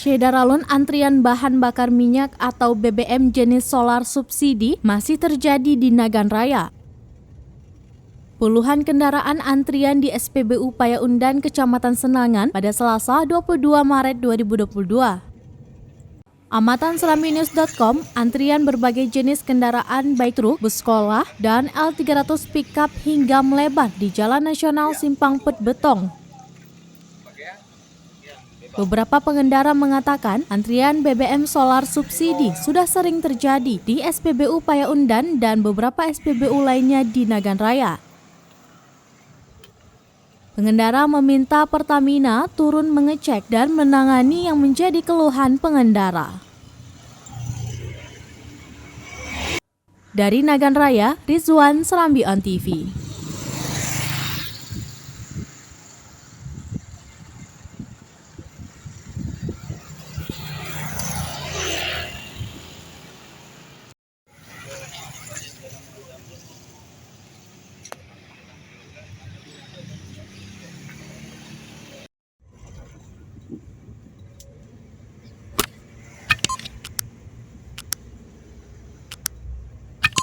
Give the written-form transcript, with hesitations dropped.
Syederalun antrian bahan bakar minyak atau BBM jenis solar subsidi masih terjadi di Nagan Raya. Puluhan kendaraan antrian di SPBU Payaundan, Kecamatan Senangan pada Selasa 22 Maret 2022. Amatan Selaminews.com, antrian berbagai jenis kendaraan baik truk, bus sekolah, dan L300 pickup hingga melebar di Jalan Nasional Simpang Pet Betong. Beberapa pengendara mengatakan antrian BBM solar subsidi sudah sering terjadi di SPBU Payaundan dan beberapa SPBU lainnya di Nagan Raya. Pengendara meminta Pertamina turun mengecek dan menangani yang menjadi keluhan pengendara. Dari Nagan Raya, Rizwan, Serambi On TV.